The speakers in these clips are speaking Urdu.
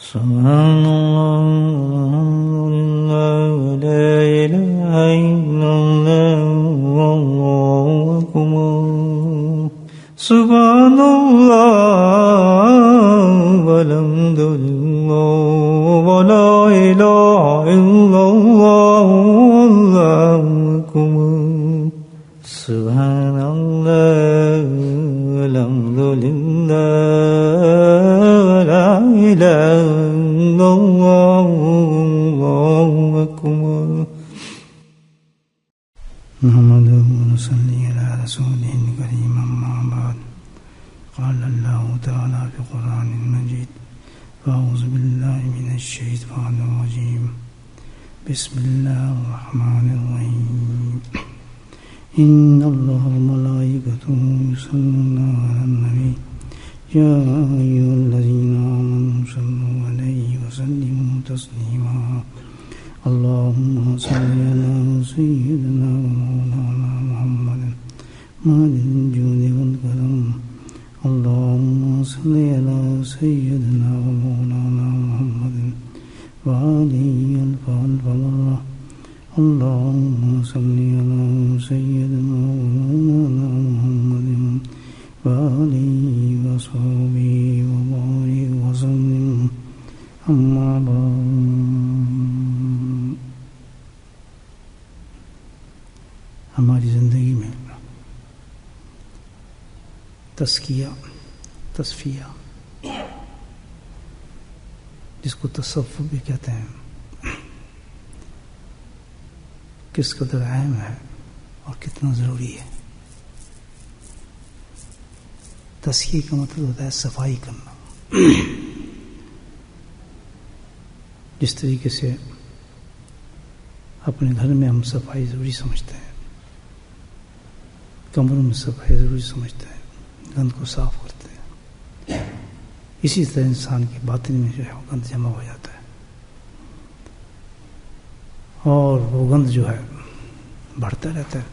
سبحان اللہ لا الہ الا اللہ واللہ اکبر سبحان اللہ والحمد للہ ولا الہ الا اللہ واللہ اکبر سبحان اللہ والحمد للہ ولا الہ الا اللہ واللہ اکبر نحمدہ ونصلی علی رسولہ الکریم اما بعد قال اللہ تعالی فی القرآن المجید اعوذ باللہ من الشیطان الرجیم بسم اللہ الرحمن الرحیم ان اللہ وملائکتہ یصلون علی النبی یا ایھا الذین آمنوا صلوا علیہ وسلموا تسلیما اللهم صل على سيدنا ومولانا محمد مالك الجود والكرم اللهم صل على سيدنا ومولانا محمد وآله الف مرة اللهم صل على سيدنا ومولانا محمد وآله وصحبه وبارك وسلم أما بعد ہماری زندگی میں تزکیہ تصفیہ جس کو تصوف بھی کہتے ہیں کس قدر اہم ہے اور کتنا ضروری ہے۔ تزکیہ کا مطلب ہوتا ہے صفائی کرنا۔ جس طریقے سے اپنے گھر میں ہم صفائی ضروری سمجھتے ہیں، کمروں میں صفائی ضروری سمجھتے ہیں، گند کو صاف کرتے ہیں، اسی طرح انسان کے باطن میں جو ہے وہ گند جمع ہو جاتا ہے اور وہ گند جو ہے بڑھتا رہتا ہے۔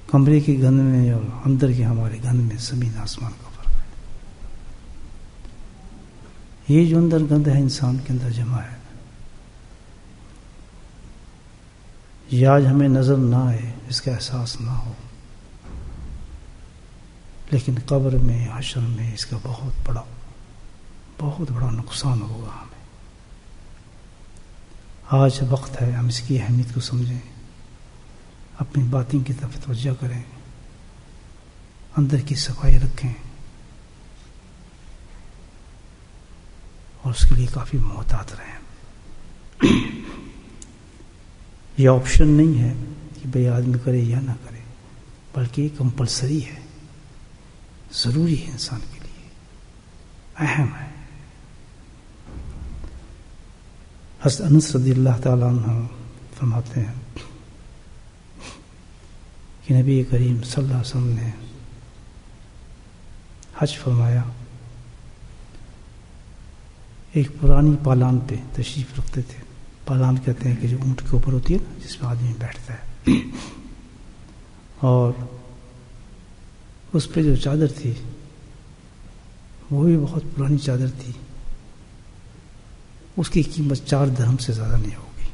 کمرے کی گند میں اور اندر کے ہمارے گند میں زمین آسمان کا فرق ہے۔ یہ جو اندر گند ہے انسان کے اندر جمع ہے، یہ آج ہمیں نظر نہ آئے، اس کا احساس نہ ہو، لیکن قبر میں حشر میں اس کا بہت بڑا نقصان ہوگا ہمیں۔ آج وقت ہے ہم اس کی اہمیت کو سمجھیں، اپنی باطن کی طرف توجہ کریں، اندر کی صفائی رکھیں اور اس کے لیے کافی محتاط رہیں۔ یہ آپشن نہیں ہے کہ بھئی آدمی کرے یا نہ کرے، بلکہ یہ کمپلسری ہے، ضروری ہے، انسان کے لیے اہم ہے۔ حضرت انس رضی اللہ تعالیٰ عنہ فرماتے ہیں کہ نبی کریم صلی اللہ علیہ وسلم نے حج فرمایا، ایک پرانی پالان پہ تشریف رکھتے تھے۔ پالان کہتے ہیں کہ جو اونٹ کے اوپر ہوتی ہے نا، جس میں آدمی بیٹھتا ہے، اور اس پہ جو چادر تھی وہ بھی بہت پرانی چادر تھی، اس کی قیمت 4 درہم سے زیادہ نہیں ہوگی۔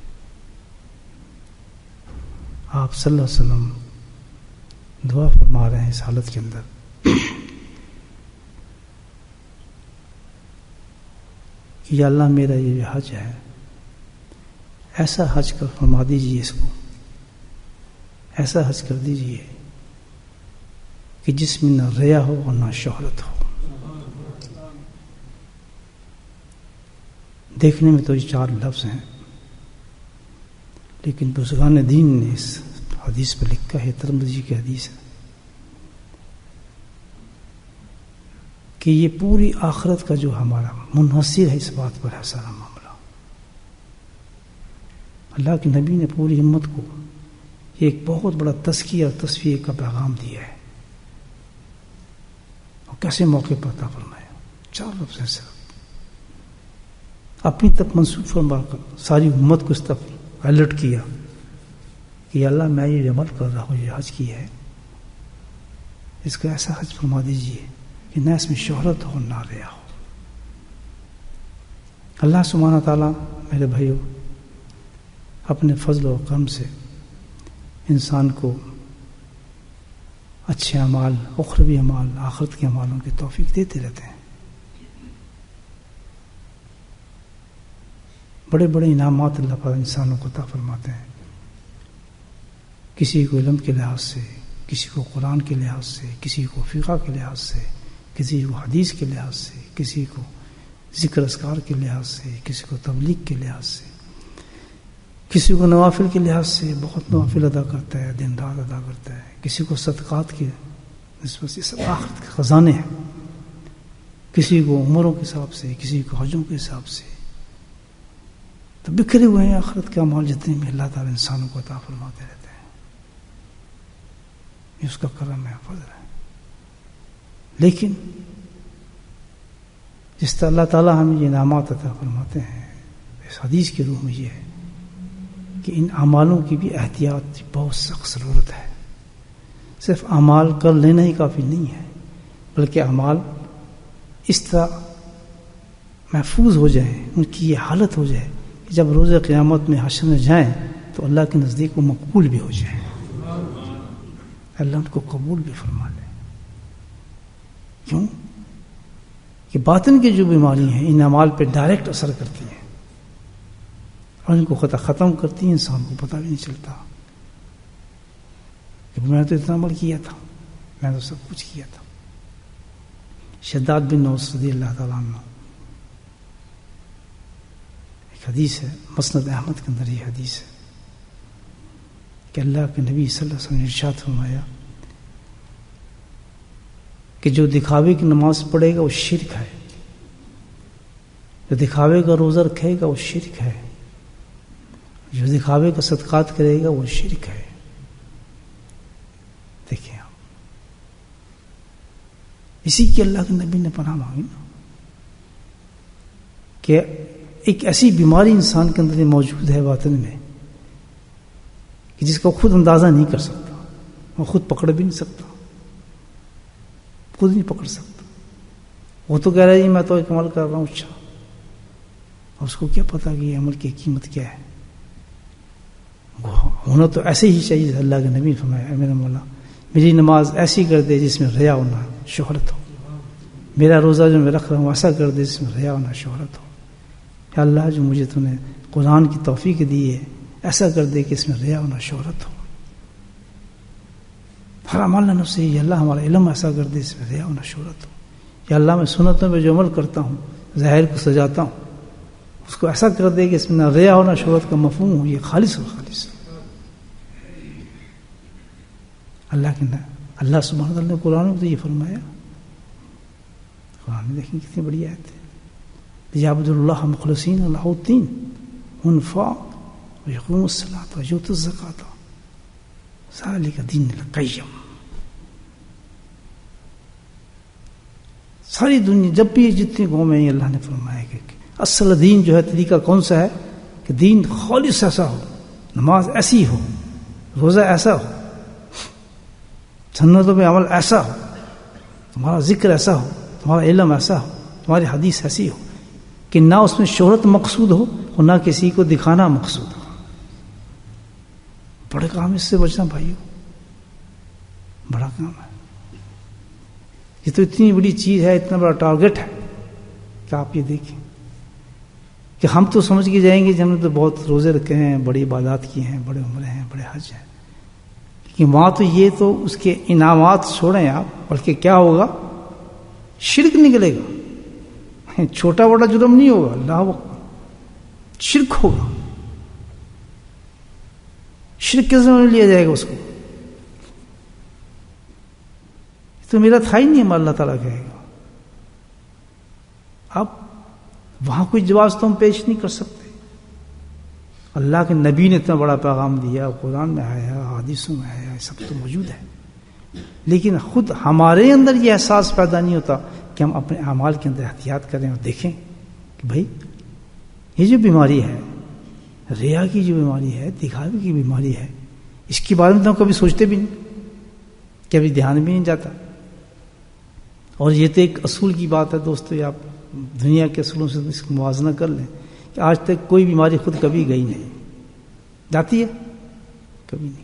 آپ صلی اللہ علیہ وسلم دعا فرما رہے ہیں اس حالت کے اندر کہ یا اللہ میرا یہ جو حج ہے ایسا حج کر فرما دیجیے، اس کو ایسا حج کر دیجیے کہ جس میں نہ ریا ہو اور نہ شہرت ہو۔ دیکھنے میں تو یہ 4 لفظ ہیں، لیکن بزرگان دین نے اس حدیث پہ لکھا ہے، ترمذی کی حدیث ہے، کہ یہ پوری آخرت کا جو ہمارا منحصر ہے اس بات پر ہے سارا معاملہ۔ اللہ کے نبی نے پوری امت کو یہ ایک بہت بڑا تزکیہ اور تصفیہ کا پیغام دیا ہے، اور کیسے موقع پر عطا فرمایا۔ 4 لفظ ہیں صرف، اپنی تک منسوخ فرما کر ساری امت کو اس طرف الرٹ کیا کہ اللہ میں یہ عمل کر رہا ہوں، یہ حج کی ہے، اس کا ایسا حج فرما دیجیے کہ نہ اس میں شہرت ہو نہ ریا ہو۔ اللہ سبحانہ تعالیٰ میرے بھائیوں اپنے فضل و کرم سے انسان کو اچھے اعمال، اخروی اعمال، آخرت کے اعمالوں کی توفیق دیتے رہتے ہیں۔ بڑے بڑے انعامات اللہ پاک انسانوں کو عطا فرماتے ہیں، کسی کو علم کے لحاظ سے، کسی کو قرآن کے لحاظ سے، کسی کو فقہ کے لحاظ سے، کسی کو حدیث کے لحاظ سے، کسی کو ذکر اذکار کے لحاظ سے، کسی کو تبلیغ کے لحاظ سے، کسی کو نوافل کے لحاظ سے بہت نوافل ادا کرتا ہے، دن رات ادا کرتا ہے، کسی کو صدقات کی نسبت سے، سب آخرت کے خزانے ہیں، کسی کو عمروں کے حساب سے، کسی کو حجوں کے حساب سے، تو بکھرے ہوئے ہیں آخرت کے اعمال جتنے بھی اللہ تعالیٰ انسانوں کو عطا فرماتے رہتے ہیں۔ یہ اس کا کرم ہے، فضل ہے۔ لیکن جس طرح اللہ تعالیٰ ہمیں یہ انعامات عطا فرماتے ہیں، اس حدیث کی روح میں یہ ہے کہ ان اعمالوں کی بھی احتیاط کی بہت سخت ضرورت ہے۔ صرف اعمال کر لینا ہی کافی نہیں ہے، بلکہ اعمال اس طرح محفوظ ہو جائیں، ان کی یہ حالت ہو جائے کہ جب روز قیامت میں حشر میں جائیں تو اللہ کے نزدیک وہ مقبول بھی ہو جائیں، اللہ ان کو قبول بھی فرما لے۔ کیوں کہ باطن کی جو بیماری ہیں ان اعمال پہ ڈائریکٹ اثر کرتی ہیں اور ان کو ختم کرتی ہیں، انسان کو پتہ بھی نہیں چلتا کہ میں نے تو اتنا عمل کیا تھا، میں نے تو سب کچھ کیا تھا۔ شداد بن اوس رضی اللہ تعالیٰ عنہ، ایک حدیث ہے مسند احمد کے اندر، یہ حدیث ہے کہ اللہ کے نبی صلی اللہ علیہ وسلم نے ارشاد فرمایا کہ جو دکھاوے کی نماز پڑھے گا وہ شرک ہے، جو دکھاوے کا روزہ رکھے گا وہ شرک ہے، جو دکھاوے کا صدقات کرے گا وہ شرک ہے۔ دیکھیں آپ، اسی کی اللہ کے نبی نے پناہ مانگی نا، کہ ایک ایسی بیماری انسان کے اندر موجود ہے باطن میں کہ جس کو خود اندازہ نہیں کر سکتا، وہ خود پکڑ بھی نہیں سکتا، خود نہیں پکڑ سکتا۔ وہ تو کہہ رہا ہے میں تو ایک عمل کر رہا ہوں، اچھا، اور اس کو کیا پتا کہ یہ عمل کی قیمت کیا ہے؟ ہونا تو ایسے ہی چاہیے۔ اللہ کے نبی فرمایا اے میرا مولا میری نماز ایسی کر دے جس میں ریا ہونا شہرت ہو، میرا روزہ جو میں رکھ رہا ہوں ایسا کر دے جس میں ریا ہونا شہرت ہو، یا اللہ جو مجھے تو نے قرآن کی توفیق دی ہے ایسا کر دے کہ اس میں ریا ہونا شہرت ہو۔ ہر عمل نفس سے یا اللہ ہمارا علم ایسا کر دے اس میں ریا ہونا شہرت ہو، یا اللہ میں سنتوں میں جو عمل کرتا ہوں ظاہر کو سجاتا ہوں اس کو ایسا کر دے کہ اس میں نہ ریا ہونا شہرت کا مفہوم ہو، یہ خالص اور خالص۔ اللہ سبحانہ وتعالیٰ نے قرآن میں تو یہ فرمایا، قرآن میں دیکھیں کتنی بڑی آیت ہے، یعبدوا اللہ مخلصین لہ الدین حنفاء ویقیموا الصلاۃ ویؤتوا الزکاۃ ذلک دین القیم۔ ساری دنیا جب بھی جتنی قومیں ہیں اللہ نے فرمایا کہ اصل دین جو ہے طریقہ کون سا ہے کہ دین خالص ایسا ہو، نماز ایسی ہو، روزہ ایسا ہو، سنتوں میں عمل ایسا ہو، تمہارا ذکر ایسا ہو، تمہارا علم ایسا ہو، تمہاری حدیث ایسی ہو کہ نہ اس میں شہرت مقصود ہو اور نہ کسی کو دکھانا مقصود ہو۔ بڑے کام اس سے بچنا بھائیو، بڑا کام ہے۔ یہ تو اتنی بڑی چیز ہے، اتنا بڑا ٹارگٹ ہے کہ آپ یہ دیکھیں کہ ہم تو سمجھ کے جائیں گے کہ ہم نے تو بہت روزے رکھے ہیں، بڑی عبادات کی ہیں، بڑے عمرے ہیں، بڑے حج ہیں، لیکن وہاں تو یہ تو اس کے انعامات چھوڑیں آپ، بلکہ کیا ہوگا؟ شرک نکلے گا، چھوٹا بڑا جرم نہیں ہوگا، اللہ اکبر، شرک ہوگا۔ شرک کس میں لیا جائے گا اس کو؟ تو میرا تھا ہی نہیں، اللہ تعالیٰ کہے گا۔ اب وہاں کوئی جواز تو ہم پیش نہیں کر سکتے، اللہ کے نبی نے اتنا بڑا پیغام دیا، قرآن میں آیا، حدیثوں میں آیا، سب تو موجود ہے، لیکن خود ہمارے اندر یہ احساس پیدا نہیں ہوتا کہ ہم اپنے اعمال کے اندر احتیاط کریں اور دیکھیں کہ بھائی یہ جو بیماری ہے، ریا کی جو بیماری ہے، دکھاوے کی بیماری ہے، اس کے بارے میں تو ہم کبھی سوچتے بھی نہیں، کبھی دھیان بھی نہیں جاتا۔ اور یہ تو ایک اصول کی بات ہے دوستو، یہ آپ دنیا کے اصولوں سے اس کو موازنہ کر لیں کہ آج تک کوئی بیماری خود کبھی گئی نہیں، جاتی ہے کبھی نہیں.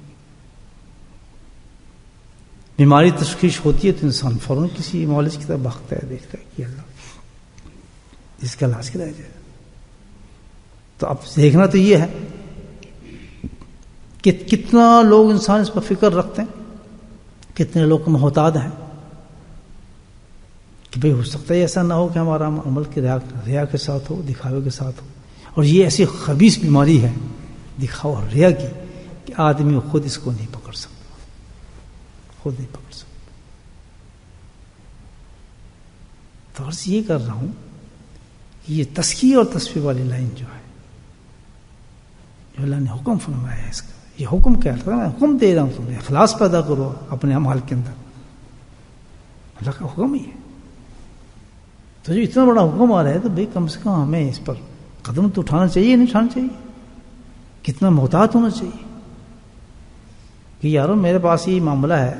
بیماری تشخیص ہوتی ہے تو انسان فوراً کسی معالج کی طرف بھاگتا ہے، دیکھتا ہے کہ اللہ اس کا علاج کرایا جائے. تو اب دیکھنا تو یہ ہے کہ کتنا لوگ انسان اس پر فکر رکھتے ہیں، کتنے لوگ محتاط ہیں کہ بھئی ہو سکتا ہے ایسا نہ ہو کہ ہمارا عمل کے ریا کے ساتھ ہو، دکھاوے کے ساتھ ہو. اور یہ ایسی خبیث بیماری ہے دکھاوا اور ریا کی کہ آدمی خود اس کو نہیں پکڑ سکتا، خود نہیں پکڑ سکتا. تو عرض یہ کر رہا ہوں کہ یہ تزکیہ اور تصفیہ والی لائن جو ہے، جو اللہ نے حکم فرمایا ہے، اس کا یہ حکم کیا ہے؟ میں حکم دے رہا ہوں تمہیں اخلاص پیدا کرو اپنے اعمال کے اندر. اللہ کا حکم ہی ہے. تو جو اتنا بڑا حکم آ رہا ہے تو بھائی کم سے کم ہمیں اس پر قدم تو اٹھانا چاہیے، نہیں اٹھانا چاہیے؟ کتنا محتاط ہونا چاہیے کہ یارو میرے پاس یہ معاملہ ہے،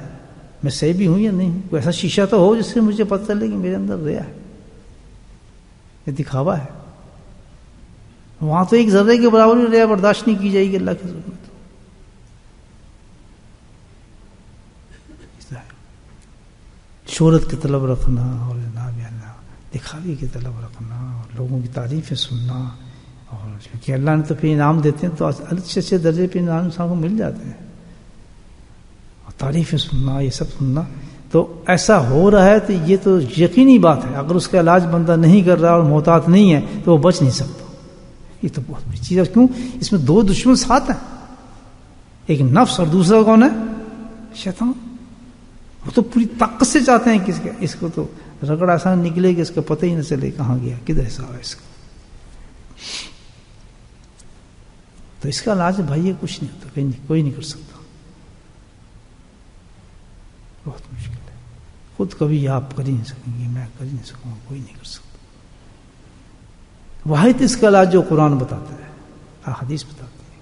میں صحیح بھی ہوں یا نہیں ہوں. کوئی ایسا شیشہ تو ہو جس سے مجھے پتہ چلے کہ میرے اندر ریا ہے، یہ دکھاوا ہے. وہاں تو ایک ذرے کے برابر بھی ریا برداشت نہیں کی جائے گی اللہ کے حضور میں. شہرت کی طلب رکھنا اور جناب اللہ دکھاوے کی طلب رکھنا اور لوگوں کی تعریفیں سننا، اور کیونکہ اللہ نے تو پھر انعام دیتے ہیں تو اچھے اچھے درجے پہ انعام انسان کو مل جاتے ہیں. اور تعریفیں سننا، یہ سب سننا، تو ایسا ہو رہا ہے تو یہ تو یقینی بات ہے. اگر اس کا علاج بندہ نہیں کر رہا اور محتاط نہیں ہے تو وہ بچ نہیں سکتا. یہ تو بہت بڑی چیز ہے. کیوں؟ اس میں دو دشمن ساتھ ہیں، ایک نفس اور دوسرا کون ہے؟ شیطان. وہ تو پوری طاقت سے چاہتے ہیں کہ اس کو تو رگڑ ایسا نکلے کہ اس کا پتہ ہی نہ چلے کہاں گیا، کدھر سے آیا اس کا. تو اس کا علاج بھائی یہ کچھ نہیں ہوتا، کوئی نہیں کر سکتا، بہت مشکل ہے. خود کبھی آپ کر ہی نہیں سکیں گے، میں کر ہی نہیں سکوں گا، کوئی نہیں کر سکتا. واحد اس کا علاج جو قرآن بتاتا ہے، احادیث بتاتی ہے،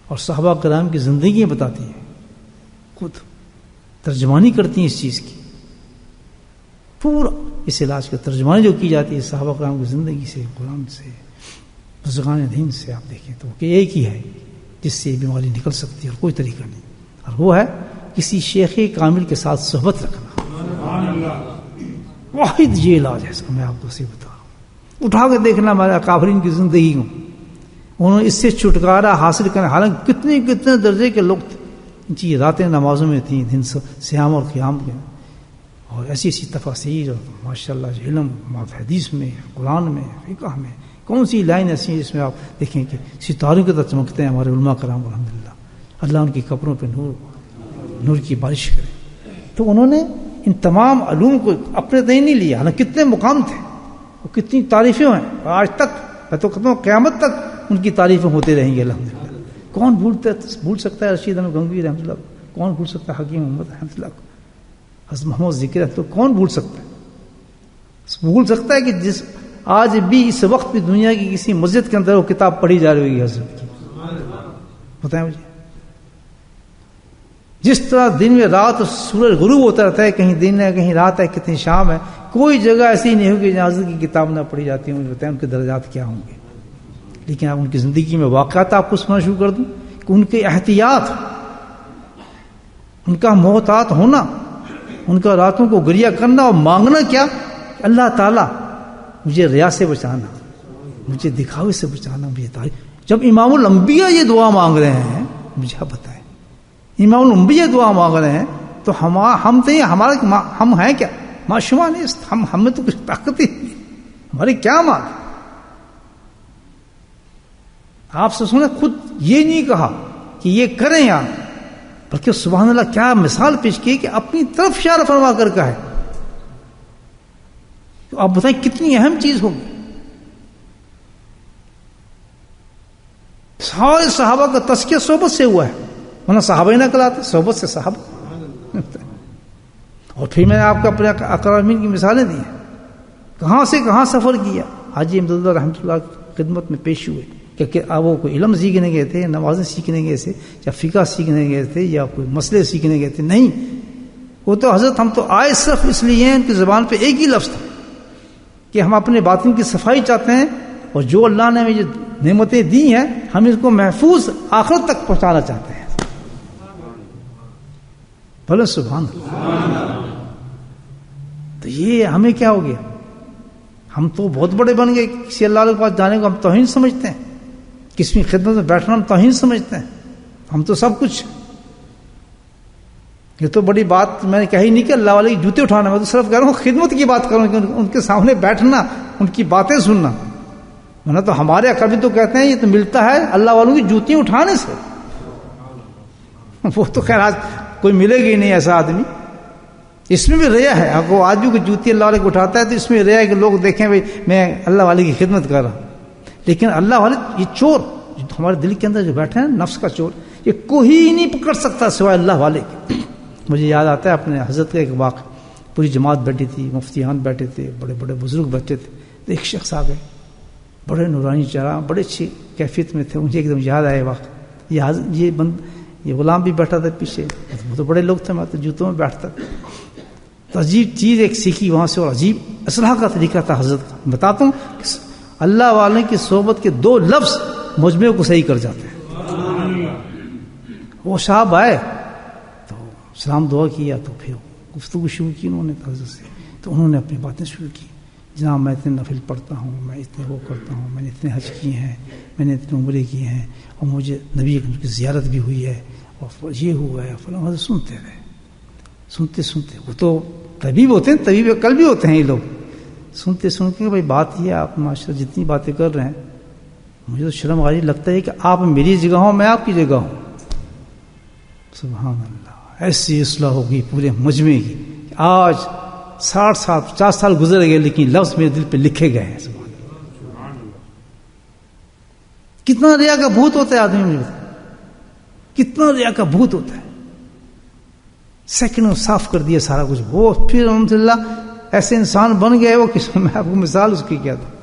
اور صحابہ کرام کی زندگیاں بتاتی ہیں، خود ترجمانی کرتی ہیں اس چیز کی. پورا اس علاج کا ترجمانی جو کی جاتی ہے صحابہ کرام کی زندگی سے، قرآن سے، بزرگان دین سے، آپ دیکھیں تو کہ ایک ہی ہے جس سے یہ بیماری نکل سکتی ہے اور کوئی طریقہ نہیں. اور وہ ہے کسی شیخ کامل کے ساتھ صحبت رکھنا. واحد یہ علاج ہے اس کا. میں آپ کو صحیح بتا رہا ہوں. اٹھا کے دیکھنا ہمارے اکابرین کی زندگی کو، انہوں نے اس سے چھٹکارا حاصل کرنا. حالانکہ کتنے درجے کے لوگ تھے، جی راتیں نمازوں میں تھیں، دن سیام اور قیام کے، اور ایسی ایسی تفاسیر اور ماشاء اللہ علم حدیث میں، قرآن میں، فقہ میں. کون سی لائن ایسی ہیں جس میں آپ دیکھیں کہ ستاروں کی طرح چمکتے ہیں ہمارے علماء کرام الحمدللہ. اللہ ان کی قبروں پہ نور کی بارش کرے. تو انہوں نے ان تمام علوم کو اپنے تئیں نہیں لیا. حالانکہ کتنے مقام تھے، وہ کتنی تعریفیں ہیں، آج تک میں تو کہتا ہوں قیامت تک ان کی تعریفیں ہوتے رہیں گے الحمدللہ. کون بھول سکتا ہے رشید احمد گنگوی رحمۃ اللہ کو؟ کون بھول سکتا ہے حکیم محمد رحمۃ اللہ کو؟ حضرت محمد ذکر تو کون بھول سکتا ہے؟ بھول سکتا ہے کہ جس آج بھی اس وقت بھی دنیا کی کسی مسجد کے اندر وہ کتاب پڑھی جا رہی ہے حضرت کی، بتائیں مجھے. جس طرح دن میں رات سورج غروب ہوتا رہتا ہے، کہیں دن ہے کہیں رات ہے کہیں شام ہے، کوئی جگہ ایسی نہیں ہوگی جہاں حضرت کی کتاب نہ پڑھی جاتی ہے. مجھے بتائیں ان کے درجات کیا ہوں گے. لیکن آپ ان کی زندگی میں واقعات آپ کو سننا شروع کر دوں کہ ان کے احتیاط، ان کا محتاط ہونا، ان کا راتوں کو گریہ کرنا اور مانگنا کیا، اللہ تعالیٰ مجھے ریا سے بچانا، مجھے دکھاوے سے بچانا، مجھے تعریف. جب امام الانبیاء یہ دعا مانگ رہے ہیں، مجھے بتائیں امام الانبیاء دعا مانگ رہے ہیں تو ہم تو ہمارا ہم ہیں کیا؟ معشوما نہیں. ہمیں تو کچھ طاقت ہی نہیں، ہماری کیا مانگ. آپ سے سنیں خود یہ نہیں کہا کہ یہ کریں یار، بلکہ سبحان اللہ کیا مثال پیش کی کہ اپنی طرف اشارہ فرما کر کہا ہے. تو آپ بتائیں کتنی اہم چیز ہوگی. سارے صحابہ کا تذکیہ صحبت سے ہوا ہے، ورنہ صحابہ ہی نہ کہلاتے، صحبت سے صحابہ. اور پھر میں نے آپ کو اپنے اکرامین کی مثالیں دی ہیں، کہاں سے کہاں سفر کیا. حاجی امداد اللہ رحمۃ اللہ کی خدمت میں پیش ہوئے کہ وہ کوئی علم سیکھنے گئے تھے، نمازیں سیکھنے گئے تھے، یا فقہ سیکھنے گئے تھے، یا کوئی مسئلے سیکھنے گئے تھے. نہیں، وہ تو حضرت ہم تو آئے صرف اس لیے ہیں، ان کی زبان پہ ایک ہی لفظ تھا کہ ہم اپنے باطن کی صفائی چاہتے ہیں، اور جو اللہ نے ہمیں جو نعمتیں دی ہیں ہم اس کو محفوظ آخرت تک پہنچانا چاہتے ہیں. بھلے سبحان اللہ. تو یہ ہمیں کیا ہو گیا؟ ہم تو بہت بڑے بن گئے. کسی اللہ کے پاس جانے کو ہم توہین سمجھتے ہیں، کسی کی خدمت میں بیٹھنا ہم توہین سمجھتے ہیں. ہم تو سب کچھ. یہ تو بڑی بات میں نے کہی نہیں کہ اللہ والے کی جوتے اٹھانا، میں تو صرف کہہ رہا ہوں خدمت کی بات کروں کہ ان کے سامنے بیٹھنا، ان کی باتیں سننا. ورنہ تو ہمارے عقل بھی تو کہتے ہیں یہ تو ملتا ہے اللہ والوں کی جوتیاں اٹھانے سے. وہ تو خیر آج کوئی ملے گی نہیں ایسا آدمی. اس میں بھی ریا ہے. آپ کو آج بھی کوئی جوتی اللہ والے کو اٹھاتا ہے تو اس میں ریا ہے کہ لوگ دیکھیں بھائی میں اللہ والے کی خدمت کر رہا ہوں. لیکن اللہ والے یہ چور جو ہمارے دل کے اندر جو بیٹھے ہیں نفس کا چور، یہ کوئی نہیں پکڑ سکتا سوائے اللہ والے کے. مجھے یاد آتا ہے اپنے حضرت کا ایک واقعہ. پوری جماعت بیٹھی تھی، مفتیان بیٹھے تھے، بڑے بڑے بزرگ بیٹھے تھے. تو ایک شخص آ گئے، بڑے نورانی چہرہ، بڑے اچھی کیفیت میں تھے. مجھے ایک دم یاد آیا واقعہ. یہ غلام بھی بیٹھا تھا پیچھے. وہ تو بڑے لوگ تھے، میں تو جوتوں میں بیٹھتا. تو عجیب چیز ایک سیکھی وہاں سے، اور عجیب اصلاح کا طریقہ تھا حضرت کا. بتاتا ہوں اللہ والے کی صحبت کے 2 لفظ مجمع کو صحیح کر جاتے ہیں. وہ صاحب آئے تو سلام دعا کیا، تو پھر گفتگو شروع کی انہوں نے حضرت سے. تو انہوں نے اپنی باتیں شروع کی. جناب میں اتنے نفل پڑھتا ہوں، میں اتنے وہ کرتا ہوں، میں نے اتنے حج کیے ہیں، میں نے اتنے عمرے کیے ہیں، اور مجھے نبی کی زیارت بھی ہوئی ہے، اور یہ ہوا ہے فلاں. حضرت سنتے رہے. سنتے سنتے وہ تو طبیب ہوتے ہیں، طبیب کل بھی ہوتے ہیں یہ لوگ. سنتے سنتے کہ بھائی بات یہ ہے، آپ ماشاء اللہ جتنی باتیں کر رہے ہیں مجھے تو شرم غالب لگتا ہے کہ آپ میری جگہ ہوں، میں آپ کی جگہ ہوں. سبحان اللہ. ایسی اصلاح ہوگی پورے مجمع کی. آج 60 سال 50 سال گزر گئے لیکن لفظ میرے دل پہ لکھے گئے ہیں. سبحان اللہ. کتنا ریا کا بھوت ہوتا ہے آدمی میں، کتنا ریا کا بھوت ہوتا ہے. سیکنڈوں صاف کر دیا سارا کچھ. وہ پھر الحمدللہ ایسے انسان بن گئے. وہ میں آپ کو مثال اس کی کیا دوں.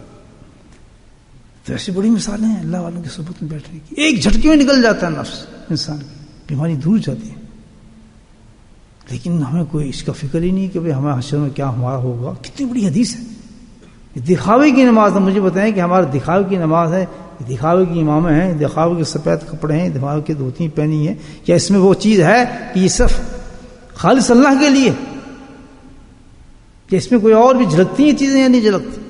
تو ایسی بڑی مثالیں ہیں اللہ والوں کی صحبت میں بیٹھنے کی. ایک جھٹکے میں نکل جاتا ہے نفس انسان کی، بیماری دور جاتی ہے. لیکن ہمیں کوئی اس کا فکر ہی نہیں کہ بھائی ہمیں حشر میں کیا ہمارا ہوگا. کتنی بڑی حدیث ہے. یہ دکھاوے کی نماز ہے. مجھے بتائیں کہ ہمارا دکھاوے کی نماز ہے، دکھاوے کی امامیں ہیں، دکھاوے کے سفید کپڑے ہیں، دکھاوے کی دھوتی پہنی ہے، یا اس میں وہ چیز ہے کہ یہ صرف خالص اللہ کے لیے، کہ اس میں کوئی اور بھی جھلکتی ہیں چیزیں یا نہیں جھلکتی.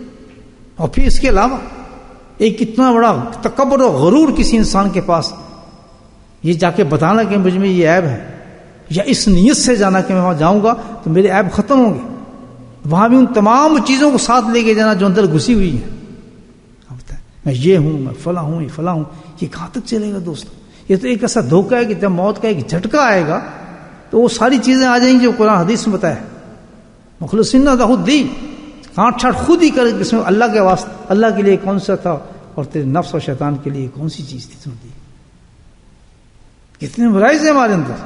اور پھر اس کے علاوہ ایک کتنا بڑا تکبر و غرور کسی انسان کے پاس، یہ جا کے بتانا کہ مجھ میں یہ عیب ہے، یا اس نیت سے جانا کہ میں وہاں جاؤں گا تو میرے عیب ختم ہوں گے. وہاں بھی ان تمام چیزوں کو ساتھ لے کے جانا جو اندر گھسی ہوئی ہیں. میں یہ ہوں، میں فلاں ہوں، یہ فلاں ہوں. یہ کہاں تک چلے گا دوستو؟ یہ تو ایک ایسا دھوکہ ہے کہ جب موت کا ایک جھٹکا آئے گا تو وہ ساری چیزیں آ جائیں گی جو قرآن حدیث میں بتایا. مخلصین لہ الدین، کانٹ چھاٹ خود ہی کر اس میں اللہ کے واسطے، اللہ کے لیے کون سا تھا اور تیرے نفس اور شیطان کے لیے کون سی چیز تھی. سن دی کتنے مراحل ہیں ہمارے اندر.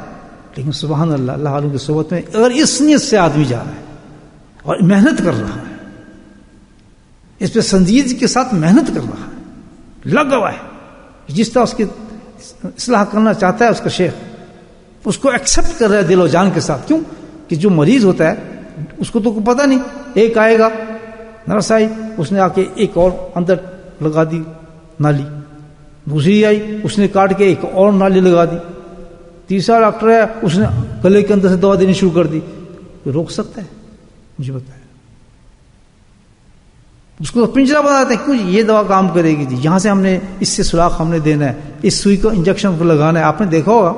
لیکن سبحان اللہ، اللہ والوں کی صحبت میں اگر اس نیت سے آدمی جا رہا ہے اور محنت کر رہا ہے، اس پہ سنجیدگی کے ساتھ محنت کر رہا ہے، لگا ہوا ہے، جس طرح اس کی اصلاح کرنا چاہتا ہے اس کا شیخ، اس کو ایکسپٹ کر رہا ہے دل و جان کے ساتھ. کیوں کہ جو مریض ہوتا ہے اس کو تو پتہ نہیں. ایک آئے گا نرس آئی، اس نے آ کے ایک اور اندر لگا دی نالی، دوسری آئی اس نے کاٹ کے ایک اور نالی لگا دی، تیسرا ڈاکٹر ہے اس نے گلے کے اندر سے دوا دینی شروع کر دی. کوئی روک سکتا ہے؟ مجھے بتایا. اس کو پنجرا بنا دیتے ہیں. کیوں یہ دوا کام کرے گی جی، یہاں سے ہم نے اس سے سوراخ ہم نے دینا ہے، اس سوئی کو انجیکشن کو لگانا ہے. آپ نے دیکھا ہوگا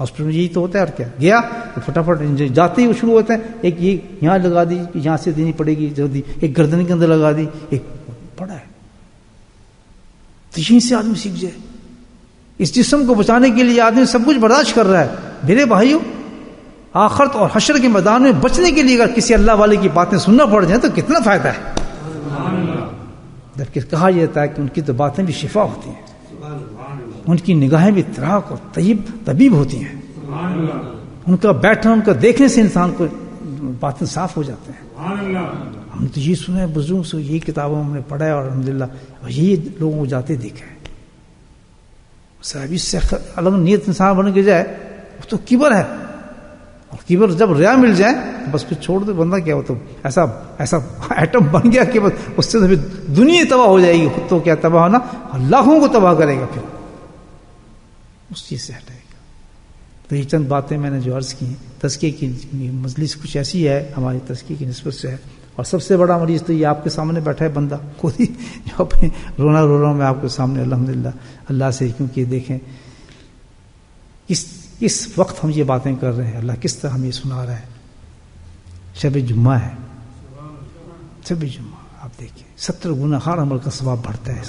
ہاسپٹل میں یہی تو ہوتا ہے. اور کیا گیا تو فٹافٹ جاتے ہی وہ شروع ہوتا ہے. ایک یہ یہاں لگا دی، یہاں سے دینی پڑے گی جلدی، ایک گردن کے اندر لگا دی، ایک پڑا ہے. تو یہیں سے آدمی سیکھ جائے. اس جسم کو بچانے کے لیے آدمی سب کچھ برداشت کر رہا ہے. میرے بھائیوں، آخرت اور حشر کے میدان میں بچنے کے لیے اگر کسی اللہ والے کی باتیں سننا پڑ جائیں تو کتنا فائدہ ہے. جبکہ کہا جاتا ہے کہ ان کی تو باتیں بھی شفا ہوتی ہیں، ان کی نگاہیں بھی تراق اور طبیب ہوتی ہیں. ان کا بیٹھنا، ان کا دیکھنے سے انسان کو باتیں صاف ہو جاتے ہیں. ہم تو یہ سنا ہے بزرگوں سے، یہی کتابوں ہم نے پڑھا ہے، اور الحمدللہ یہی لوگوں کو جاتے دیکھا ہے. صحابی سے الگ نیت انسان بن کے جائے وہ تو کبر ہے. کہ جب ریا مل جائے بس پھر چھوڑ دے بندہ، کیا ہو تو ایسا ایٹم بن گیا کہ بس اس سے تو پھر دنیا تباہ ہو جائے گی، خود تو کیا تباہ ہونا، لاکھوں کو تباہ کرے گا، پھر اس چیز سے ہٹے گا۔ تو یہ چند باتیں میں نے جو عرض کی، تزکیے کی مجلس کچھ ایسی ہے ہماری تزکیے کی نسبت سے ہے، اور سب سے بڑا مریض تو یہ آپ کے سامنے بیٹھا ہے بندہ خود ہی، جو اپنے رونا رو رہا ہوں میں آپ کے سامنے الحمدللہ اللہ سے، کیونکہ دیکھیں اس وقت ہم یہ باتیں کر رہے ہیں، اللہ کس طرح ہمیں سنا رہا ہے۔ شب جمعہ ہے، شب جمعہ آپ دیکھیں 70 گنا ہر عمل کا ثواب بڑھتا ہے۔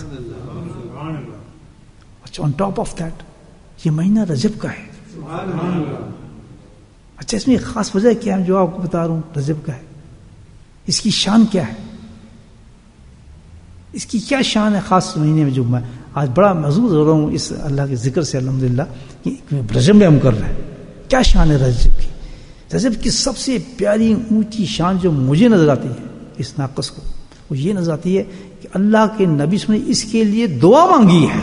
اچھا آن ٹاپ آف دیٹ یہ مہینہ رجب کا ہے۔ اچھا اس میں ایک خاص وجہ کیا ہے جو آپ کو بتا رہا ہوں، رجب کا ہے، اس کی شان کیا ہے، اس کی کیا شان ہے خاص مہینے میں جمعہ ہے؟ آج بڑا محظوظ ہو رہا ہوں اس اللہ کے ذکر سے الحمدللہ کہ رجب میں ہم کر رہے ہیں۔ کیا شان ہے رجب کی؟ رجب کی سب سے پیاری اونچی شان جو مجھے نظر آتی ہے اس ناقص کو، وہ یہ نظر آتی ہے کہ اللہ کے نبی نے اس کے لیے دعا مانگی ہے،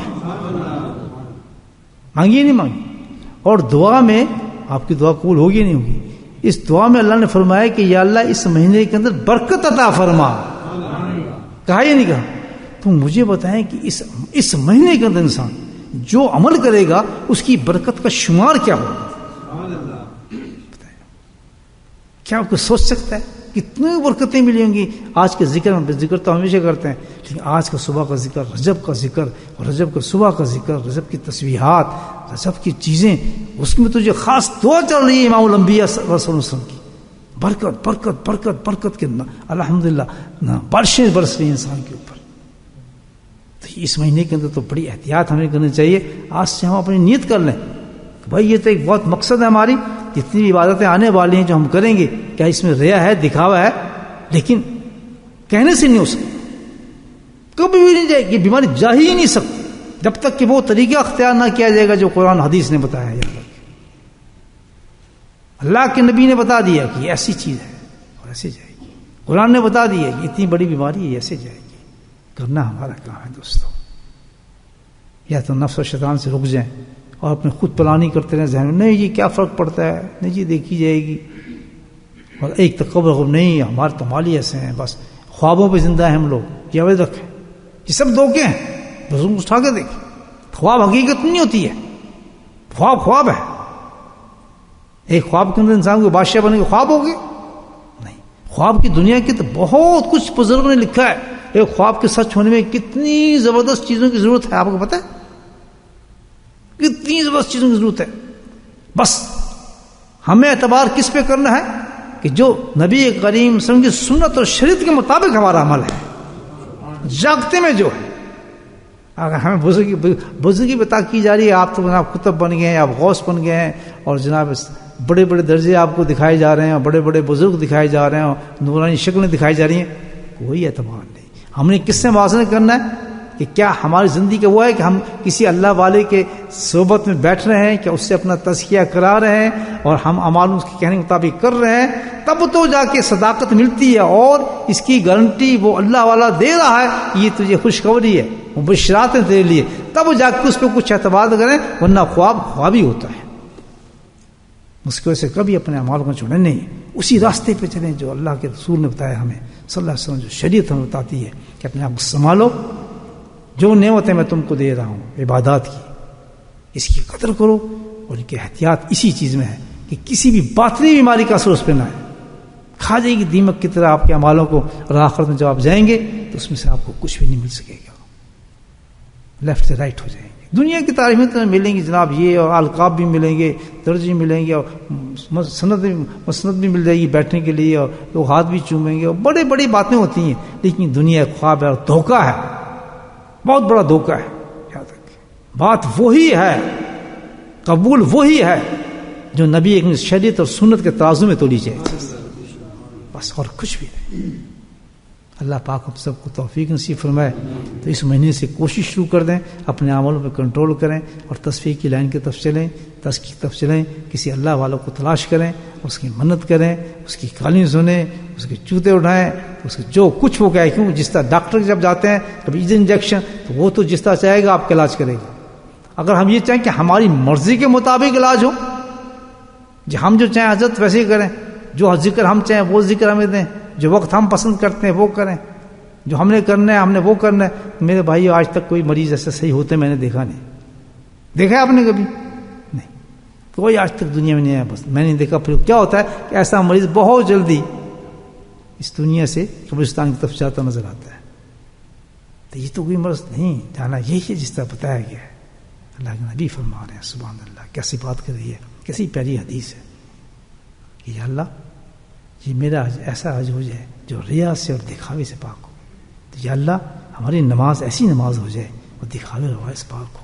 مانگی نہیں مانگی، اور دعا میں آپ کی دعا قبول ہوگی نہیں ہوگی، اس دعا میں اللہ نے فرمایا کہ یا اللہ اس مہینے کے اندر برکت عطا فرما، کہا یا نہیں کہا؟ تو مجھے بتائیں کہ اس مہینے کے اندر انسان جو عمل کرے گا اس کی برکت کا شمار کیا ہوگا؟ کیا آپ کو سوچ سکتا ہے کتنی برکتیں ملیں گی؟ آج کے ذکر میں ذکر تو ہمیشہ کرتے ہیں، لیکن آج کا صبح کا ذکر، رجب کا ذکر، اور رجب کا صبح کا ذکر، رجب کی تسبیحات، رجب کی چیزیں، اس میں تو جو خاص دعا چل رہی ہے امام الانبیاء صلی اللہ علیہ وسلم کی، برکت برکت برکت برکت کے الحمدللہ بارشیں برس رہی ہیں انسان کے اوپر۔ تو اس مہینے کے اندر تو بڑی احتیاط ہمیں کرنی چاہیے، آج سے ہم اپنی نیت کر لیں کہ بھائی یہ تو ایک بہت مقصد ہے ہماری، جتنی بھی عبادتیں آنے والی ہیں جو ہم کریں گے، کیا اس میں ریا ہے، دکھاوا ہے؟ لیکن کہنے سے نہیں ہو سکتا، کبھی بھی نہیں جائے گی، بیماری جا ہی نہیں سکتی جب تک کہ وہ طریقہ اختیار نہ کیا جائے گا جو قرآن حدیث نے بتایا ہے۔ اللہ کے نبی نے بتا دیا کہ یہ ایسی چیز ہے اور ایسے جائے گی، قرآن نے بتا دیا کہ اتنی بڑی بیماری ہے ایسے جائے گی۔ کرنا ہمارا کام ہے دوستو، یا تو نفس و شیطان سے رک جائیں اور اپنے خود پلانی کرتے رہیں ذہن میں، نہیں جی کیا فرق پڑتا ہے، نہیں جی دیکھی جائے گی، اور ایک تکبر، نہیں ہمارے تو مالی ایسے ہیں، بس خوابوں پہ زندہ ہیں ہم لوگ، یہ عوض رکھیں، یہ سب دھوکے ہیں، بزرگ اٹھا کے دیکھیں، خواب حقیقت نہیں ہوتی ہے، خواب خواب ہے۔ ایک خواب کے اندر انسان کو بادشاہ بنے کے خواب ہوگی نہیں، خواب کی دنیا کے تو بہت کچھ بزرگوں نے لکھا ہے، ایک خواب کے سچ ہونے میں کتنی زبردست چیزوں کی ضرورت ہے، آپ کو پتہ ہے کتنی زبردست چیزوں کی ضرورت ہے۔ بس ہمیں اعتبار کس پہ کرنا ہے کہ جو نبی کریم صلی اللہ علیہ وسلم کی سنت اور شریعت کے مطابق ہمارا عمل ہے، جاگتے میں جو ہے۔ اگر ہمیں بزرگی بتا کی جا رہی ہے، آپ تو جناب کتب بن گئے ہیں، آپ غوث بن گئے ہیں، اور جناب بڑے بڑے درجے آپ کو دکھائے جا رہے ہیں، بڑے بڑے بزرگ دکھائے جا رہے ہیں، نورانی شکلیں دکھائی جا رہی ہیں، کوئی اعتبار نہیں۔ ہم نے کس سے موازنہ کرنا ہے کہ کیا ہماری زندگی کا وہ ہے کہ ہم کسی اللہ والے کے صحبت میں بیٹھ رہے ہیں، کیا اس سے اپنا تزکیہ کرا رہے ہیں اور ہم اعمال اس کے کہنے کے مطابق کر رہے ہیں، تب تو جا کے صداقت ملتی ہے، اور اس کی گارنٹی وہ اللہ والا دے رہا ہے، یہ تجھے خوشخبری ہے، مبشرات ہیں تیرے لیے، تب جا کے اس پہ کچھ اعتبار کریں، ورنہ خواب خواب ہی ہوتا ہے۔ اس کی وجہ سے کبھی اپنے اعمال کو چھوڑیں نہیں، اسی راستے پہ چلیں جو اللہ کے رسول نے بتایا ہمیں صلی اللہ علیہ وسلم، جو شریعت ہمیں بتاتی ہے کہ اپنے آپ کو سنبھالو، جو نعمتیں میں تم کو دے رہا ہوں عبادات کی، اس کی قدر کرو، اور ان کی احتیاط اسی چیز میں ہے کہ کسی بھی باطنی بیماری کا اثر اس پہ نہ ہے، کھا جائے گی دیمک کی طرح آپ کے اعمالوں کو، اور آخرت میں جب آپ جائیں گے تو اس میں سے آپ کو کچھ بھی نہیں مل سکے گا، لیفٹ سے رائٹ ہو جائیں گے۔ دنیا کی تعریفیں تو ملیں گی جناب، یہ اور القاب بھی ملیں گے، درجے ملیں گے، اور مسند بھی مل جائے گی بیٹھنے کے لیے، اور لوگ ہاتھ بھی چومیں گے، اور بڑی بڑی باتیں ہوتی ہیں، لیکن دنیا ایک خواب ہے اور دھوکہ ہے، بہت بڑا دھوکہ ہے۔ یاد رکھیں، بات وہی ہے، قبول وہی ہے جو نبی کی شریعت اور سنت کے ترازو میں تولی جائے، بس اور کچھ بھی نہیں۔ اللہ پاک ہم سب کو توفیق نصیب فرمائے۔ تو اس مہینے سے کوشش شروع کر دیں، اپنے عملوں پہ کنٹرول کریں، اور تصفیہ کی لائن کی طرف چلیں، تزکیے کی طرف چلیں، کسی اللہ والوں کو تلاش کریں، اس کی منت کریں، اس کی کہانی سنیں، اس کے چوتے اٹھائیں، اس کے جو کچھ وہ کہے، کیوں جس طرح ڈاکٹر جب جاتے ہیں کبھی انجیکشن، تو وہ تو جس طرح چاہے گا آپ کا علاج کرے گا۔ اگر ہم یہ چاہیں کہ ہماری مرضی کے مطابق علاج ہو، جو ہم جو چاہیں حضرت ویسے ہی کریں، جو ذکر ہم چاہیں وہ ذکر ہمیں دیں، جو وقت ہم پسند کرتے ہیں وہ کریں، جو ہم نے کرنا ہے ہم نے وہ کرنا ہے۔ میرے بھائی آج تک کوئی مریض ایسے صحیح ہوتے میں نے دیکھا نہیں۔ دیکھا ہے آپ نے کبھی؟ نہیں، کوئی آج تک دنیا میں نہیں آیا، بس میں نے دیکھا۔ پھر کیا ہوتا ہے کہ ایسا مریض بہت جلدی اس دنیا سے قبرستان کی طرف جاتا نظر آتا ہے۔ تو یہ تو کوئی مرض نہیں، جانا یہی ہے جس طرح بتایا گیا ہے۔ اللہ کے نبی فرما رہے ہیں، سبحان اللہ، کیسی بات کر رہی ہے، کیسی پیاری حدیث ہے کہ یا اللہ یہ میرا ایسا حج ہو جائے جو ریا سے اور دکھاوے سے پاک ہو۔ تو یا اللہ ہماری نماز ایسی نماز ہو جائے اور دکھاوے روایت سے پاک ہو۔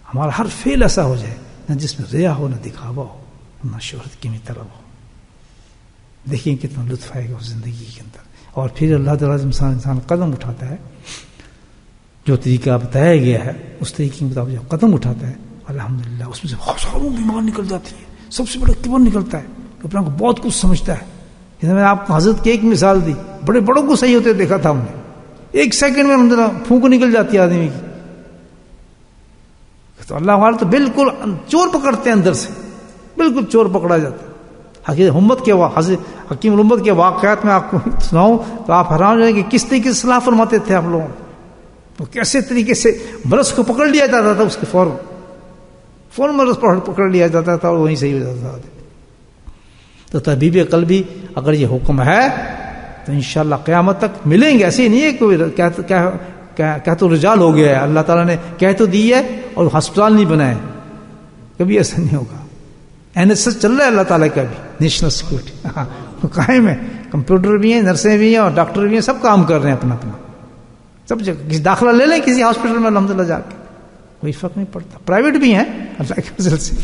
ہمارا ہر فعل ایسا ہو جائے نہ جس میں ریا ہو، نہ دکھاوا ہو، نہ شہرت کی طلب ہو۔ دیکھیں کتنا لطف آئے گا اس زندگی کے اندر۔ اور پھر اللہ تعالیٰ انسان قدم اٹھاتا ہے، جو طریقہ بتایا گیا ہے اس طریقے کے مطابق جو قدم اٹھاتا ہے، الحمدللہ اس میں سے ہزاروں بیمار نکل جاتی ہے۔ سب سے بڑا کبر نکلتا ہے کہ اپنا کو بہت کچھ سمجھتا ہے۔ جیسے میں نے آپ کو حضرت کی ایک مثال دی، بڑے بڑوں کو صحیح ہوتے دیکھا تھا ہم نے، ایک سیکنڈ میں الحمدللہ پھونک نکل جاتی ہے آدمی کی۔ تو اللہ والے تو بالکل چور پکڑتے ہیں اندر سے، بالکل چور پکڑا جاتا ہے۔ حکیم الامت کے واقعات میں آپ کو سناؤں تو آپ حیران ہو جائیں کہ کس طریقے سے صلاح فرماتے تھے آپ لوگوں، تو کیسے طریقے سے برس کو پکڑ لیا جاتا تھا، اس کے فوراً برس پکڑ لیا جاتا تھا اور وہیں صحیح ہو جاتا تھا۔ تو طبیب قلبی اگر یہ حکم ہے تو انشاءاللہ قیامت تک ملیں گے۔ ایسے ہی نہیں ہے کوئی کیا تو رجال ہو گیا ہے، اللہ تعالیٰ نے کہہ تو دی ہے اور ہسپتال نہیں بنائے، کبھی ایسا نہیں ہوگا۔ NSS چل رہا ہے اللہ تعالیٰ کا بھی، نیشنل سیکورٹی وہ قائم ہے، کمپیوٹر بھی ہیں، نرسیں بھی ہیں اور ڈاکٹر بھی ہیں، سب کام کر رہے ہیں اپنا اپنا، سب جگہ داخلہ لے لیں کسی ہاسپٹل میں الحمدللہ جا کے، کوئی فرق نہیں پڑتا۔ پرائیویٹ بھی ہیں اللہ کے فضل سے،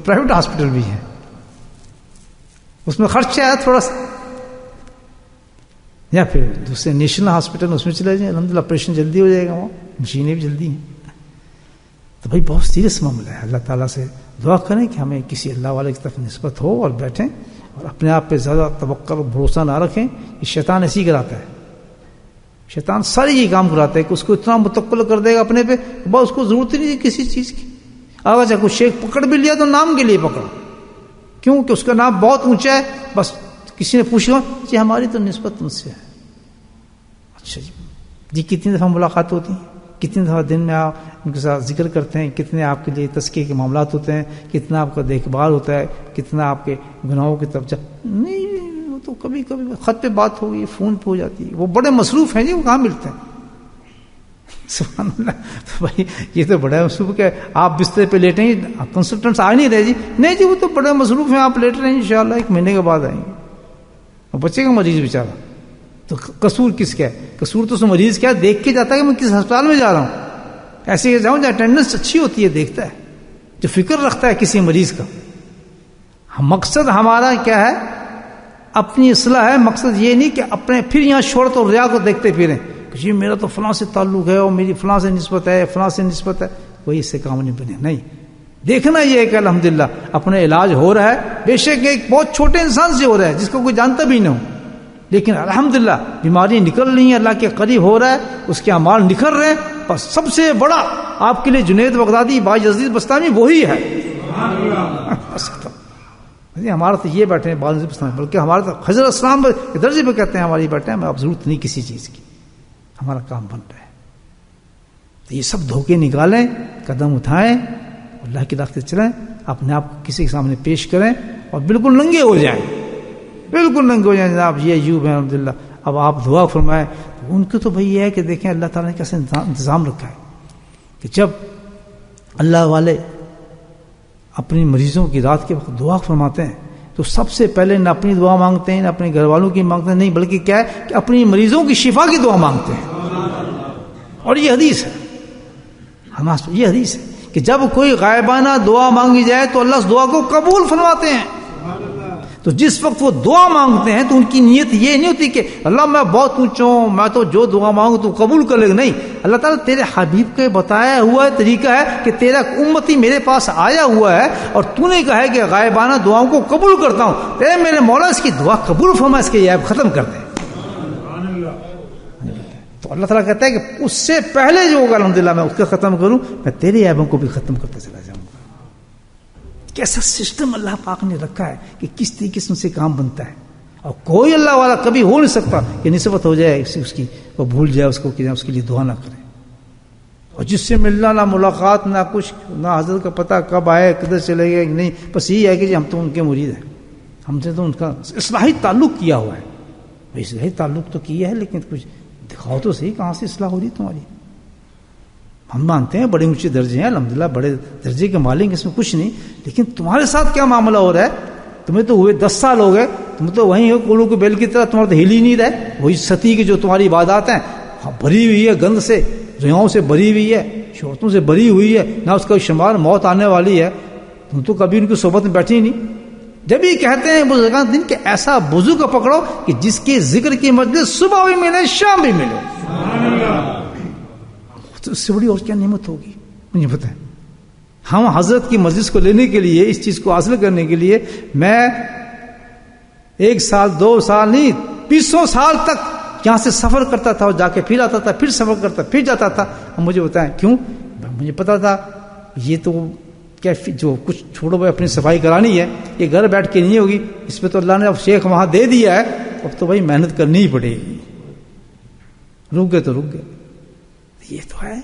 پرائیویٹ ہاسپٹل بھی ہیں، اس میں خرچ ہے تھوڑا سا، یا پھر دوسرے نیشنل ہاسپٹل اس میں چلے جائیں، الحمدللہ آپریشن جلدی ہو جائے گا، وہاں مشینیں بھی جلدی ہیں۔ تو بھائی بہت سیریس معاملہ ہے۔ اللہ تعالیٰ سے دعا کریں کہ ہمیں کسی اللہ والے کی طرف نسبت ہو اور بیٹھیں اور اپنے آپ پہ زیادہ توقع اور بھروسہ نہ رکھیں۔ یہ شیطان ایسے ہی کراتا ہے، شیطان سارے یہ کام کراتا ہے کہ اس کو اتنا متقل کر دے گا اپنے پہ، بس اس کو ضرورت ہی نہیں کسی چیز کی۔ اگر چاہے کوئی شیخ پکڑ بھی لیا تو نام کے لیے پکڑا، کیوں کہ اس کا نام بہت اونچا ہے، بس کسی نے پوچھا کہ ہماری تو نسبت مجھ سے ہے۔ اچھا جی کتنی دفعہ ملاقات ہوتی ہیں، کتنی دفعہ دن میں آپ ان کے ساتھ ذکر کرتے ہیں، کتنے آپ کے لیے تزکیے کے معاملات ہوتے ہیں، کتنا آپ کا دیکھ بھال ہوتا ہے، کتنا آپ کے گناہوں کی طرف نہیں، وہ تو کبھی کبھی خط پہ بات ہوگی، فون پہ ہو جاتی ہے، وہ بڑے مصروف ہیں جی، وہ کہاں ملتے ہیں؟ سبحان اللہ۔ تو بھائی یہ تو بڑا مصروف ہے، آپ بستر پہ لیٹیں گے، کنسلٹنٹس آ نہیں رہے جی، نہیں جی وہ تو بڑے مصروف ہیں، آپ لیٹ رہے ہیں، انشاءاللہ 1 مہینے کے بعد آئیں گے، اور بچے کا مریض بیچارہ۔ تو قصور کس کا ہے؟ قصور تو اس مریض کیا دیکھ کے جاتا ہے کہ میں کس ہسپتال میں جا رہا ہوں، ایسے ہی جاؤں جہاں اٹینڈنس اچھی ہوتی ہے، دیکھتا ہے، جو فکر رکھتا ہے کسی مریض کا۔ مقصد ہمارا کیا ہے؟ اپنی اصلاح ہے، مقصد یہ نہیں کہ اپنے پھر یہاں شہرت اور ریا کو دیکھتے پھریں کہ جی میرا تو فلاں سے تعلق ہے اور میری فلاں سے نسبت ہے، فلاں سے نسبت ہے، کوئی اس سے کام نہیں بنے۔ نہیں، دیکھنا یہ ہے کہ الحمدللہ اپنا علاج ہو رہا ہے، بے شک ایک بہت چھوٹے انسان سے ہو رہا ہے جس کو کوئی جانتا بھی نہ ہو، لیکن الحمدللہ بیماری نکل رہی ہے، اللہ کے قریب ہو رہا ہے، اس کے اعمال نکل رہے ہیں۔ بس سب سے بڑا آپ کے لیے جنید بغدادی باجزید بستانی وہی ہے۔ ہمارا تو یہ بیٹھے ہیں باجزید بستانی، بلکہ ہمارا تو حضرت اسلام کے درجے پہ کہتے ہیں ہماری بیٹھے ہیں، ہمیں اب ضرورت نہیں کسی چیز کی، ہمارا کام بن رہا ہے۔ تو یہ سب دھوکے نکالیں، قدم اٹھائیں، اللہ کی راہ سے چلیں، اپنے آپ کو کسی کے سامنے پیش کریں اور بالکل ننگے ہو جائیں، بالکل ننگے ہو جائیں۔ جناب یہ ایوب ہے الحمدللہ، اب آپ دعا فرمائیں۔ ان کو تو بھائی یہ ہے کہ دیکھیں اللہ تعالیٰ نے کیسے انتظام رکھا ہے کہ جب اللہ والے اپنی مریضوں کی رات کے وقت دعا فرماتے ہیں تو سب سے پہلے نہ اپنی دعا مانگتے ہیں، نہ اپنے گھر والوں کی مانگتے ہیں، نہیں بلکہ کیا ہے کہ اپنی مریضوں کی شفا کی دعا مانگتے ہیں۔ اور یہ حدیث ہے، ہمارے یہ حدیث ہے کہ جب کوئی غائبانہ دعا مانگی جائے تو اللہ اس دعا کو قبول فرماتے ہیں۔ تو جس وقت وہ دعا مانگتے ہیں تو ان کی نیت یہ نہیں ہوتی کہ اللہ میں بہت اونچا ہوں، میں تو جو دعا مانگوں تو قبول کر لے گا، نہیں، اللہ تعالیٰ تیرے حبیب کے بتایا ہوا طریقہ ہے کہ تیرا امتی میرے پاس آیا ہوا ہے اور تو نے کہا ہے کہ غائبانہ دعاؤں کو قبول کرتا ہوں، تیرے میرے مولا اس کی دعا قبول فرما، اس کے یہ عیب ختم کر دے۔ تو اللہ تعالیٰ کہتا ہے کہ اس سے پہلے جو ہوگا الحمدللہ میں اس کا ختم کروں، میں تیرے عیبوں کو بھی ختم کرتے چلا جاؤں گا۔ کیسا سسٹم اللہ پاک نے رکھا ہے کہ کس طریقے سے ان سے کام بنتا ہے. اور کوئی اللہ والا کبھی ہو نہیں سکتا کہ نسبت ہو جائے اس کی، وہ بھول جائے اس کو کہ اس کے لیے دعا نہ کرے. اور جس سے ملنا نہ ملاقات نہ کچھ، نہ حضرت کا پتہ کب آئے کدھر چلے گئے نہیں، بس یہی ہے کہ جی ہم تو ان کے مرید ہیں، ہم سے تو ان کا اصلاحی تعلق کیا ہوا ہے. اصلاحی تعلق تو کیا ہے، لیکن کچھ دکھاؤ تو صحیح کہاں سے اصلاح ہو رہی تمہاری. ہم مانتے ہیں بڑے اونچے درجے ہیں، الحمدللہ بڑے درجے کے مالک، اس میں کچھ نہیں، لیکن تمہارے ساتھ کیا معاملہ ہو رہا ہے؟ تمہیں تو ہوئے 10 سال ہو گئے، تم تو وہیں ہو کوڑوں کی بیل کی طرح، تمہارا تو ہل ہی نہیں رہے. وہی ستی کی جو تمہاری عبادات ہیں بھری ہوئی ہے گند سے، ریاؤں سے بھری ہوئی ہے، شہرتوں سے بھری ہوئی ہے، نہ اس کا شمار، موت آنے والی ہے. تم تو کبھی ان کی صحبت میں بیٹھی نہیں. جب یہ کہتے ہیں بزرگان دن کہ ایسا بزرگ پکڑو کہ جس کے ذکر کی مجلس صبح بھی ملے شام بھی ملے، تو اس سے بڑی اور کیا نعمت ہوگی مجھے پتہ ہے. ہم حضرت کی مجلس کو لینے کے لیے، اس چیز کو حاصل کرنے کے لیے، میں 1 سال 2 سال نہیں 20 سال تک یہاں سے سفر کرتا تھا اور جا کے پھر آتا تھا، پھر سفر کرتا پھر جاتا تھا. اب مجھے بتائیں کیوں؟ مجھے پتا تھا یہ تو کیا جو کچھ چھوڑو بھائی اپنی صفائی کرانی ہے، یہ گھر بیٹھ کے نہیں ہوگی، اس پہ تو اللہ نے اب شیخ وہاں دے دیا ہے، اب تو بھائی محنت کرنی ہی پڑے گی. رک گئے تو رک گئے. یہ تو ہے.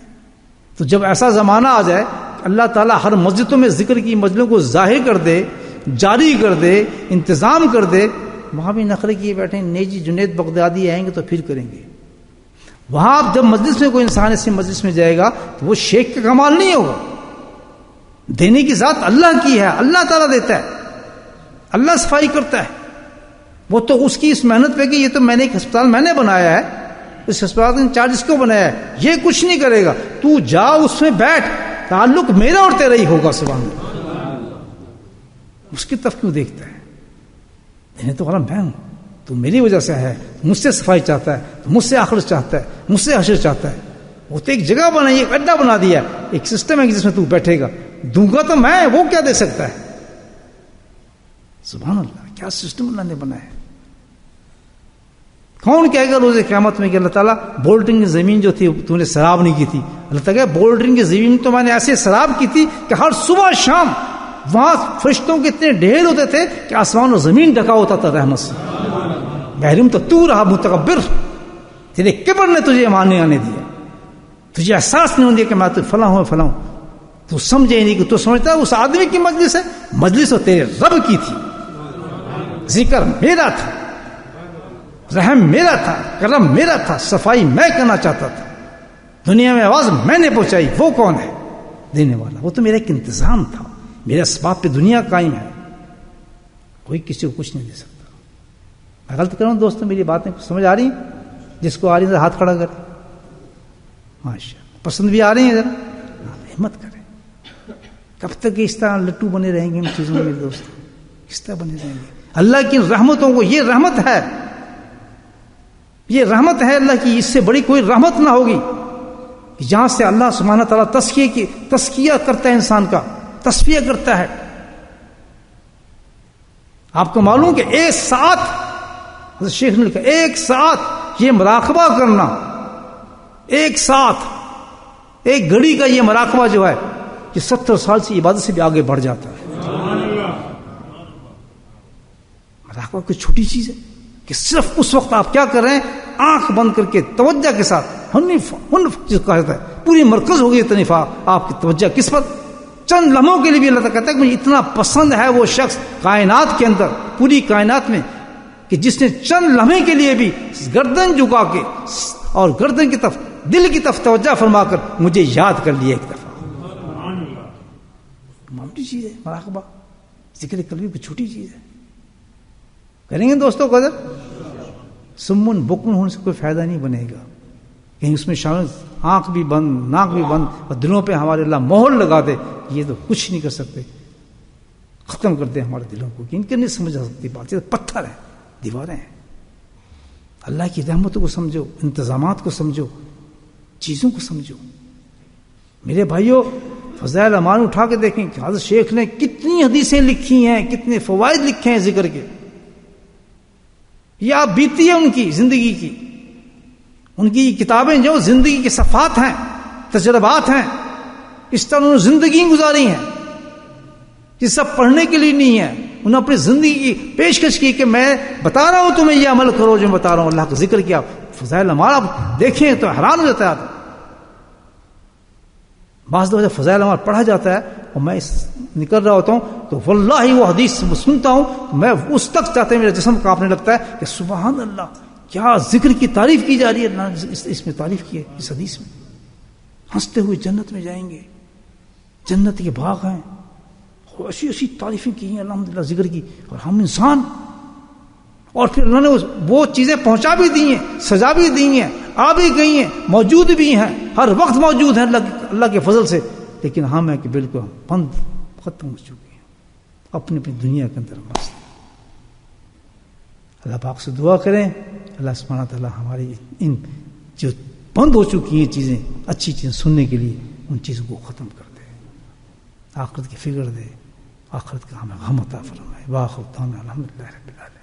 تو جب ایسا زمانہ آ جائے اللہ تعالیٰ ہر مسجدوں میں ذکر کی مجلسوں کو ظاہر کر دے، جاری کر دے، انتظام کر دے، وہاں بھی نخرے کیے بیٹھے نہیں جی جنید بغدادی آئیں گے تو پھر کریں گے. وہاں جب مجلس میں کوئی انسان ایسی مجلس میں جائے گا تو وہ شیخ کا کمال نہیں ہوگا. دینے کی ذات اللہ کی ہے، اللہ تعالیٰ دیتا ہے، اللہ صفائی کرتا ہے. وہ تو اس کی اس محنت پہ کہ یہ تو میں نے ایک ہسپتال میں نے بنایا ہے، اس ہسپتال کا انچارج اس کو بنایا ہے، یہ کچھ نہیں کرے گا. تو جا اس میں بیٹھ، تعلق میرا اور تیرا ہی ہوگا. سبحان اللہ. اس کی طرف کیوں دیکھتا ہے؟ دینے تو والا میں ہوں، تو میری وجہ سے ہے، مجھ سے صفائی چاہتا ہے، تو مجھ سے آخرت چاہتا ہے، مجھ سے حشر چاہتا ہے. وہ تو ایک جگہ بنائی، ایک اڈا بنا دیا، ایک سسٹم ہے جس میں تو بیٹھے گا. دوں گا تو میں، وہ کیا دے سکتا ہے؟ سبحان اللہ، کیا سسٹم اللہ نے بنایا ہے. کون کہے گا روز قیامت میں کہ اللہ تعالیٰ بولڈرنگ کی زمین جو تھی تو نے سراب نہیں کی تھی؟ اللہ تعالیٰ کہ بولڈرنگ کی زمین تو میں نے ایسے سراب کی تھی کہ ہر صبح شام وہاں فرشتوں کے اتنے ڈھیر ہوتے تھے کہ آسمان اور زمین ڈھکا ہوتا تھا رحمت سے. محروم تو رہا متکبر، تیرے کبر نے تجھے ایمان نہیں آنے دیا، تجھے احساس نہیں ہو دیا کہ میں تو فلاں ہوں فلاں ہوں. تو سمجھے نہیں کہ تو سمجھتا اس آدمی کی مجلس ہے، مجلس تو تیرے رب کی تھی. ذکر میرا تھا، رحم میرا تھا، کرم میرا تھا، صفائی میں کرنا چاہتا تھا، دنیا میں آواز میں نے پہنچائی. وہ کون ہے دینے والا؟ وہ تو میرا ایک انتظام تھا، میرے اسباب پہ دنیا قائم ہے، کوئی کسی کو کچھ نہیں دے سکتا. میں غلط کروں دوستوں؟ میری باتیں سمجھ آ رہی ہیں؟ جس کو آ رہی ہے ہاتھ کھڑا کرے. ماشاء اللہ، پسند بھی آ رہی ہیں؟ ذرا ہمت کریں. کب تک اس طرح لٹو بنے رہیں گے ان چیزوں میں میرے دوست؟ کس طرح بنے رہیں گے؟ اللہ کی رحمتوں کو، یہ رحمت ہے، یہ رحمت ہے اللہ کی، اس سے بڑی کوئی رحمت نہ ہوگی. جہاں سے اللہ سبحانہ تعالیٰ تزکیہ کرتا ہے، انسان کا تصفیہ کرتا ہے. آپ کو معلوم کہ 1 ساتھ شیخ نے لکھا، 1 ساتھ یہ مراقبہ کرنا، 1 ساتھ 1 گھڑی کا یہ مراقبہ جو ہے یہ 70 سال سے عبادت سے بھی آگے بڑھ جاتا ہے. مراقبہ کوئی چھوٹی چیز ہے کہ صرف اس وقت آپ کیا کر رہے ہیں؟ آنکھ بند کر کے توجہ کے ساتھ، ہنف جس کو کہا جاتا ہے، پوری مرکز ہوگی تنفا آپ کی توجہ کس پر؟ چند لمحوں کے لیے بھی اللہ تعالیٰ کہتا ہے کہ مجھے اتنا پسند ہے وہ شخص کائنات کے اندر، پوری کائنات میں، کہ جس نے چند لمحے کے لیے بھی گردن جھکا کے اور گردن کی طرف، دل کی طرف توجہ فرما کر مجھے یاد کر لیا ایک دفعہ. معمولی چیز ہے مراقبہ، ذکر قلبی کو چھوٹی چیز ہے. کریں گے دوستوں قدر؟ سمن بکن ہونے سے کوئی فائدہ نہیں بنے گا، کہیں اس میں شامل آنکھ بھی بند، ناک بھی بند، اور دلوں پہ ہمارے اللہ مہر لگا دے، یہ تو کچھ نہیں کر سکتے. ختم کر دیں ہمارے دلوں کو، کہ ان کے نہیں سمجھ آ سکتی بات، یہ پتھر ہیں، دیواریں ہیں. اللہ کی رحمتوں کو سمجھو، انتظامات کو سمجھو، چیزوں کو سمجھو. میرے بھائیوں، فضائل اعمال اٹھا کے دیکھیں کہ حضرت شیخ نے کتنی حدیثیں لکھی ہیں، کتنے فوائد لکھے ہیں ذکر کے. یہ آپ بیتی ہے ان کی زندگی کی، ان کی کتابیں جو زندگی کے صفحات ہیں، تجربات ہیں، اس طرح انہوں نے زندگی گزاری ہیں. یہ سب پڑھنے کے لیے نہیں ہے. انہوں نے اپنی زندگی کی پیشکش کی کہ میں بتا رہا ہوں تمہیں یہ عمل کرو جو میں بتا رہا ہوں. اللہ کا ذکر کیا. فضائل اعمال آپ دیکھیں تو حیران ہو جاتا ہے. بعض دفعہ فضائل اعمال پڑھا جاتا ہے اور میں نکل رہا ہوتا ہوں تو واللہ وہ حدیث سنتا ہوں میں اس تک چاہتے ہیں میرا جسم کانپنے لگتا ہے کہ سبحان اللہ کیا ذکر کی تعریف کی جا رہی ہے. اللہ نے اس میں تعریف کی ہے اس حدیث میں. ہنستے ہوئے جنت میں جائیں گے, جنت کے باغ ہیں, ایسی ایسی تعریفیں کی ہیں الحمدللہ ذکر کی. اور ہم انسان, اور پھر اللہ نے وہ چیزیں پہنچا بھی دی ہیں, سزا بھی دی ہیں, آ بھی گئی ہیں, موجود بھی ہیں, ہر وقت موجود ہیں اللہ کے فضل سے. لیکن ہم ہیں کہ بالکل بند ختم ہو چکے ہیں اپنی اپنی دنیا کے اندر مست. اللہ پاک سے دعا کریں اللہ سبحانہ تعالیٰ ہماری ان جو بند ہو چکی ہیں چیزیں, اچھی چیزیں سننے کے لیے, ان چیزوں کو ختم کر دے, آخرت کی فکر دے, آخرت کا ہمیں غم عطا فرمائے. واخر دعوانا الحمدللہ رب العالمین.